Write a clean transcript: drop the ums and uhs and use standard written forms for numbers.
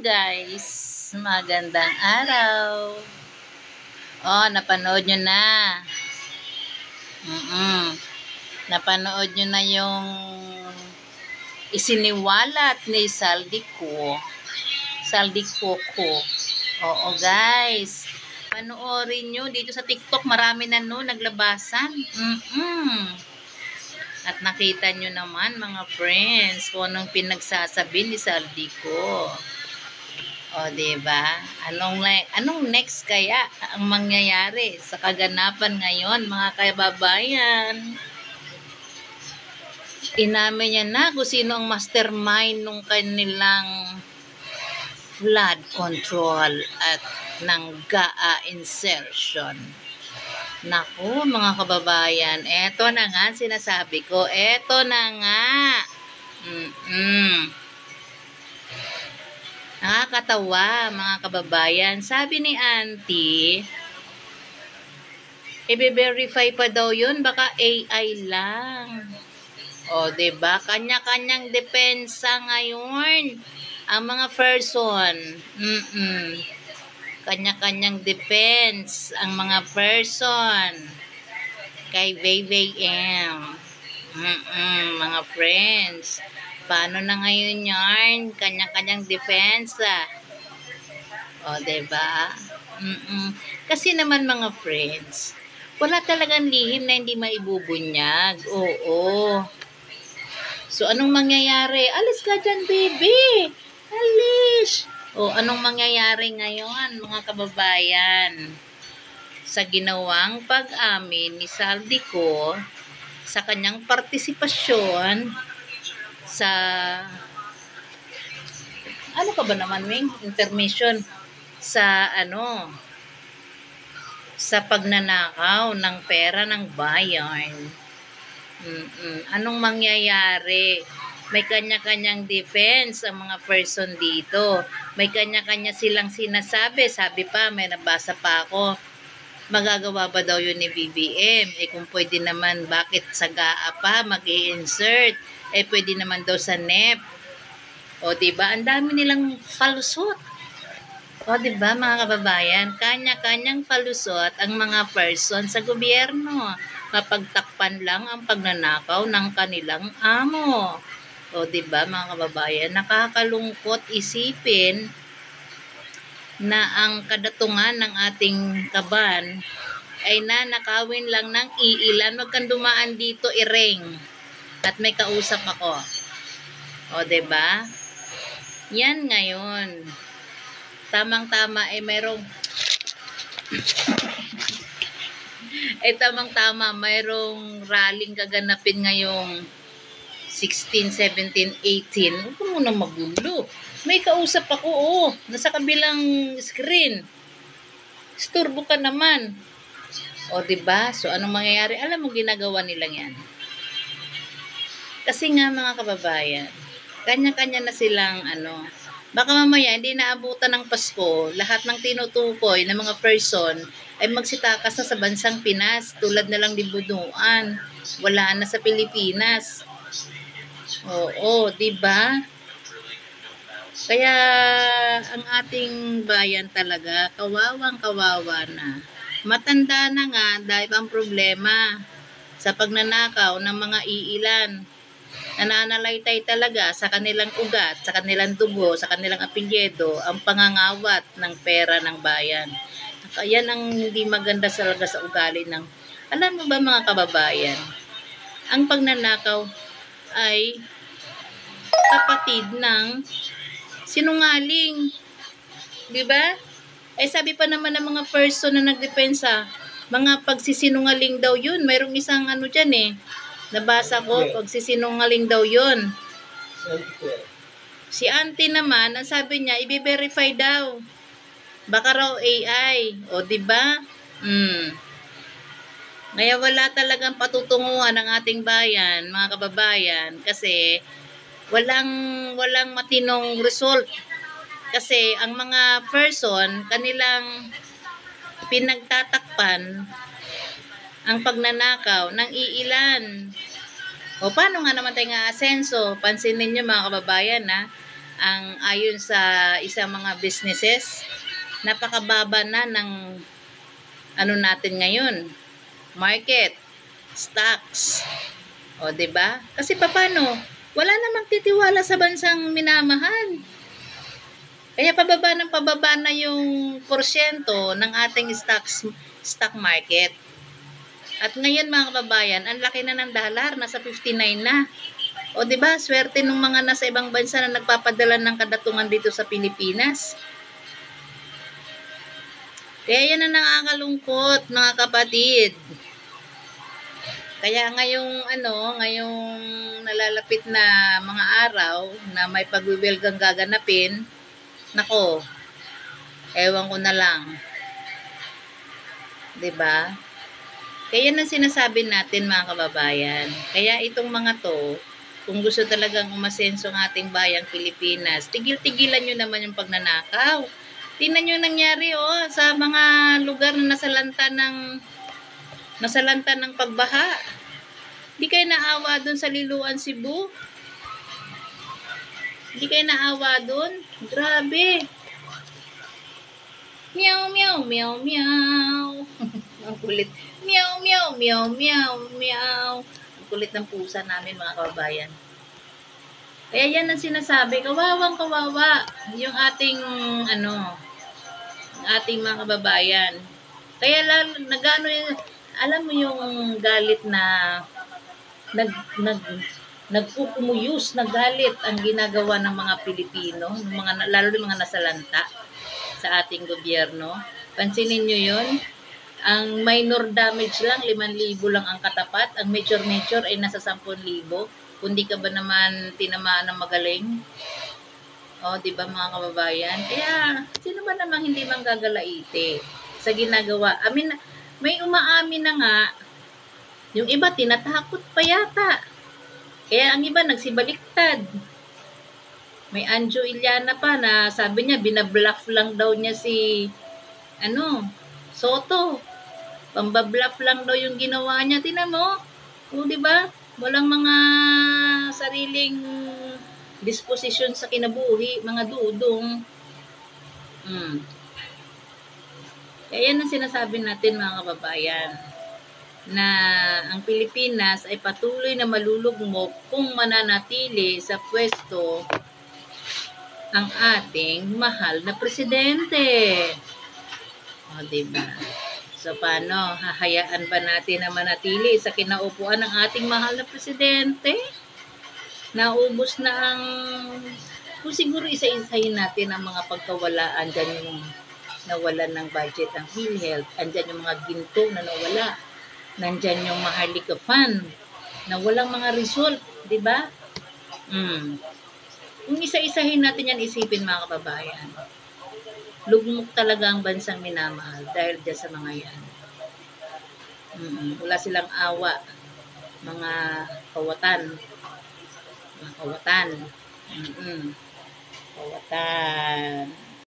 guys, magandang araw. Oh, napanood nyo na. Napanood nyo na yung isiniwalat ni Saldico ko. Oo guys, panoorin nyo dito sa TikTok, marami na naglabasan. At nakita nyo naman mga friends kung anong pinagsasabi ni Saldico. O, diba? Anong next kaya ang mangyayari sa kaganapan ngayon, mga kababayan? Inamin niya na kung sino ang mastermind nung kanilang flood control at ng GAA insertion. Naku, mga kababayan, eto na nga sinasabi ko. Eto na nga. Nakakatawa, mga kababayan. Sabi ni Auntie, i-verify pa daw yun, baka AI lang. O, diba? Kanya-kanyang depensa ngayon ang mga person. Kanya-kanyang defense ang mga person kay Vaivay M. Mga friends. Paano na ngayon yarn? Kanya-kanyang depensa. O, diba? Kasi naman mga friends, wala talagang lihim na hindi maibubunyag. Oo. So, anong mangyayari? Alis ka dyan, baby! Alis! O, anong mangyayari ngayon, mga kababayan? Sa ginawang pag-amin ni Saldico sa kanyang partisipasyon sa ano ka ba naman, Wing? Intermission sa sa pagnanakaw ng pera ng bayan. Anong mangyayari? May kanya-kanyang defense ang mga person dito. May kanya-kanya silang sinasabi. Sabi pa, may nabasa pa ako, magagawa ba daw yun ni BBM? Kung pwede naman, bakit sa GAA pa mag-i-insert? Pwede naman daw sa NEP. O, diba? Ang dami nilang palusot. O, diba, mga kababayan? Kanya-kanyang palusot ang mga person sa gobyerno. Mapagtakpan lang ang pagnanakaw ng kanilang amo. O, diba, mga kababayan? Nakakalungkot isipin na ang kadatungan ng ating kaban ay nanakawin lang ng iilan. Huwag kang dumaan dito, Ireng. At may kausap ako. O, diba? Yan ngayon. Tamang-tama mayroong tamang-tama mayroong rallying gaganapin ngayong 16, 17, 18. Huwag ka muna magulo. May kausap ako, nasa kabilang screen. Isturbo ka naman. O, diba? So, anong mangyayari? Alam mo, ginagawa nilang yan. Kasi nga, mga kababayan, kanya-kanya na silang, baka mamaya, hindi naabutan ng Pasko, lahat ng tinutukoy ng mga person ay magsitakas na sa bansang Pinas, tulad na lang Dibuduan. Wala na sa Pilipinas. Oo, diba? Kaya, ang ating bayan talaga, kawawang-kawawa na. Matanda na nga, dahil ang problema sa pagnanakaw ng mga iilan. Nananalaytay talaga sa kanilang ugat, sa kanilang dugo, sa kanilang apelyido, ang pangangawat ng pera ng bayan. Yan ang hindi maganda talaga sa ugali ng, alam mo ba mga kababayan, ang pagnanakaw ay kapatid ng sinungaling. Diba? Sabi pa naman ng mga person na nagdepensa, mga pagsisinungaling daw yun. Mayroong isang dyan nabasa ko, pagsisinungaling daw yun. Si Auntie naman, ang sabi niya, i-verify daw. Baka raw AI. O, diba? Kaya wala talagang patutunguhan ng ating bayan, mga kababayan, kasi walang matinong result. Kasi ang mga person, kanilang pinagtatakpan ang pagnanakaw ng iilan. O paano nga naman tayo nga asenso? Pansinin nyo mga kababayan ang ayon sa isang mga businesses, napakababa na ng ano natin ngayon, market, stocks. O, 'di ba? Kasi paano? Wala namang titiwala sa bansang minamahal. Kaya pababa na yung porsyento ng ating stock market. At ngayon mga kababayan, ang laki na ng dollar, nasa 59 na. O 'di ba? Swerte ng mga nasa ibang bansa na nagpapadala ng kadatungan dito sa Pilipinas. Kaya yan ang nakakalungkot, mga kapatid. Kaya ngayong nalalapit na mga araw na may pagwiwilgang gaganapin, nako, ewan ko na lang. 'Di ba? Kaya yan ang sinasabi natin mga kababayan. Kaya itong mga to, kung gusto talagang umasenso ang ating bayang Pilipinas, tigil-tigilan nyo naman yung pagnanakaw. Tingnan nyo nangyari sa mga lugar na nasalanta ng pagbaha. Di kayo naawa dun sa Liloan, Cebu? Di kayo naawa dun? Grabe. Meow, meow, meow, meow. Ang kulit. Meow, meow, meow, meow, meow. Ang kulit ng pusa namin mga kababayan. Kaya yan ang sinasabi, kawawang kawawa yung ating ating mga kababayan. Kaya nagano alam mo yung galit na nagkukumuyos na galit ang ginagawa ng mga Pilipino, lalo ng mga nasalanta sa ating gobyerno. Pansinin nyo yun. Ang minor damage lang, 5,000 lang ang katapat. Ang major ay nasa 10,000. Kung di ka ba naman tinamaan ng magaling? O, di ba mga kababayan? Kaya, sino ba namang hindi manggagalaite sa ginagawa? I mean, may umaamin na nga, yung iba tinatakot pa yata. Kaya ang iba nagsibaliktad. May Anjo Iliana pa na sabi niya, binabluff lang daw niya si Soto. Pambabluff lang daw yung ginawa niya. Tingnan mo. O, di ba? Walang mga sariling disposisyon sa kinabuhi, mga dudong. Kaya yan ang sinasabi natin mga kababayan, na ang Pilipinas ay patuloy na malulugmok kung mananatili sa pwesto ang ating mahal na presidente. O, diba? So, paano? Hahayaan ba natin na manatili sa kinaupuan ng ating mahal na presidente? Naubos na kung siguro isa-isahin natin ang mga pagkawalaan. Andyan yung nawalan ng budget ng PhilHealth. Andyan yung mga ginto na nawala. Nandyan yung Maharlika Fund na walang mga result. Diba? Kung isa-isahin natin yan, isipin mga kababayan, lugmok talaga ang bansang minamahal dahil dyan sa mga yan. Wala silang awa, mga kawatan. Kawatan.